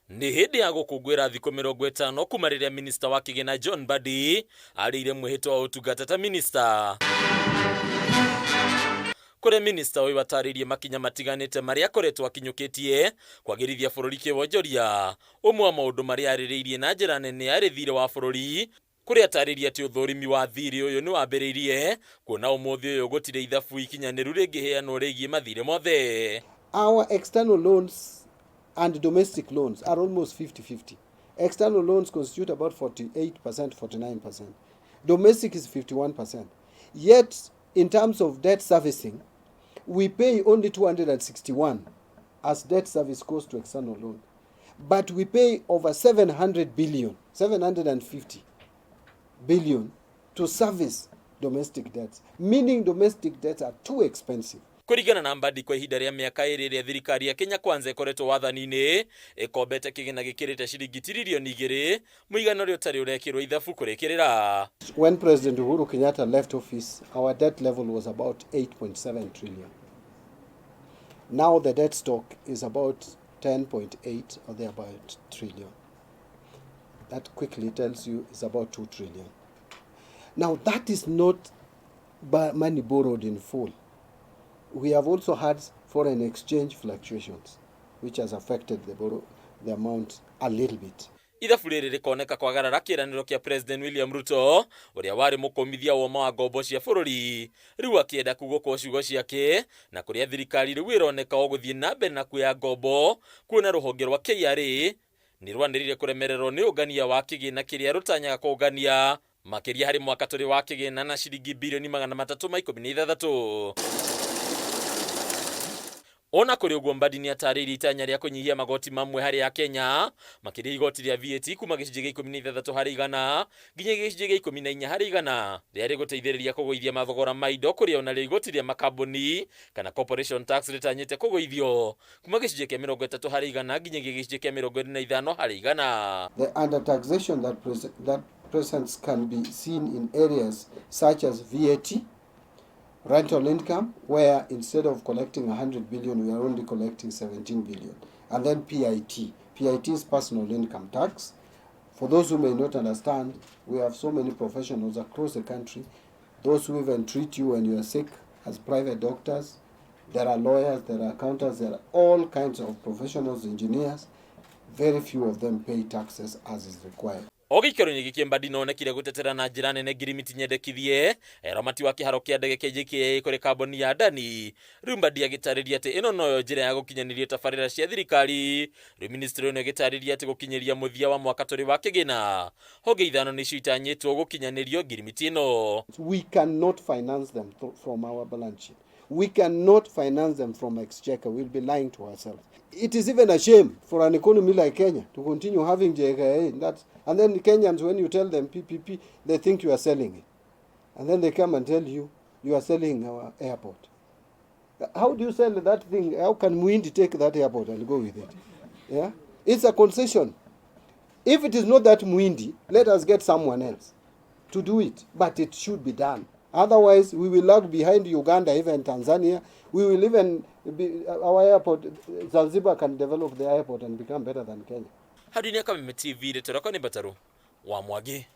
Ni hindi ya gukungwira thikũ 50 kuma rĩrĩa minista wa KIGINA John Mbadi arĩire mwĩhĩtwa wa ũtungata ta minista. Kũrĩa minista ũyũ atarĩirie makinya matiganĩte marĩa akoretwo akinyũkĩtie kwagĩrithia bũrũri kĩwonjoria. Ũmwe wa maũndũ marĩa arĩrĩirie na njĩra nene arĩ thirĩ wa bũrũri, kũrĩa atarĩirie atĩ ũthũrimi wa thirĩ ũyũ nĩ wambĩrĩirie, kuona ũmũthĩ ũyũ gũtirĩ ithabu ikinyanĩru rĩngĩheanwo rĩgiĩ mathirĩ mothe. Our external loans and domestic loans are almost 50-50. External loans constitute about 48%, 49%. Domestic is 51%. Yet, in terms of debt servicing, we pay only 261 as debt service cost to external loan. But we pay over 700 billion, 750 billion to service domestic debts, meaning domestic debts are too expensive. Kũringana na Mbadi, kwa ihinda rĩa mĩaka ĩrĩ ĩrĩa thirikari ya Kenya Kwanza ĩkoretwo wathani-inĩ, ĩkombete kĩgĩna gĩkĩrĩte ciringi tiririoni 2, mũigana ũrĩa ũtarĩ ũrekĩrwo ithabu kũrĩkĩrĩra. When President Uhuru Kenyatta left office, our debt level was about 8.7 trillion. Now the debt stock is about 10.8 or thereabout trillion. That quickly tells you it's about 2 trillion. Now that is not money borrowed in full. We have also had foreign exchange fluctuations, which has affected the amount a little bit. Ithabu rĩrĩ rĩkoneka kwagarara kĩĩranĩro kĩa President William Ruto, ũrĩa warĩ mũkomithia woma wa ngombo cia bũrũri, rĩu akĩenda kugũkwo ciugo ciake, na kũrĩa thirikari rĩu ĩroneka gũthiĩ na mbere na kuoya ngombo, kuona rũhonge rwa KRA nĩ rwanĩrĩire kũremererwo nĩ ũngania wa kĩgĩna kĩrĩa rũtanyaga kũngania makĩria harĩ mwaka tũrĩ wa kĩgĩna na ciringi birioni 316. Ona kũrĩ ũguo, Mbadi nĩ atarĩirie itanya rĩa kũnyihia magoti mamwe harĩ ya Kenya, makĩria igoti rĩa VAT kuma gĩcunjĩ gĩa 16 harĩ igana nginya gĩcunjĩ gĩa 14 harĩ igana, rĩrĩa rĩgũteithĩrĩria kũgũithia mathogora ma indo, kũrĩa ona rĩo igoti rĩa makambuni kana corporation tax rĩtanyĩte kũgũithio kuma gĩcunjĩ kĩa 30 harĩ igana nginya gĩcunjĩ kĩa 25 harĩ igana. The under-taxation that presence can be seen in areas such as VAT, rental income, where instead of collecting 100 billion, we are only collecting 17 billion. And then PIT. PIT is personal income tax. For those who may not understand, we have so many professionals across the country. Those who even treat you when you are sick as private doctors. There are lawyers, there are accountants, there are all kinds of professionals, engineers. Very few of them pay taxes as is required. Ogĩikaro-inĩ gĩkĩ, Mbadi nonekire gũtetera na njĩra nene ngirimiti nyendekithie eramati wa kĩharo kĩa ndege kĩa JKIA kũrĩ kambuni ya Adani. Rĩu Mbadi agĩtarĩria atĩ ĩno noyo njĩra ya gũkinyanĩria tabarĩra cia thirikari. Rĩu ministry ũyũ agĩtarĩria atĩ gũkinyĩria mũthia wa mwaka tũrĩ wa kĩgĩna, honge ithano nĩcio itanyĩtwo gũkinyanĩrio ngirimiti ĩno. We cannot finance them from our balance sheet. We cannot finance them from exchequer. We'll be lying to ourselves. It is even a shame for an economy like Kenya to continue having JKIA. And then the Kenyans, when you tell them PPP, they think you are selling it. And then they come and tell you, you are selling our airport. How do you sell that thing? How can Muindi take that airport and go with it? Yeah? It's a concession. If it is not that Muindi, let us get someone else to do it. But it should be done. Otherwise, we will lag behind Uganda, even Tanzania. We will even our airport, Zanzibar can develop the airport and become better than Kenya. Hadi ni Kameme TV, Letora Koni Bataru wa Mwagi.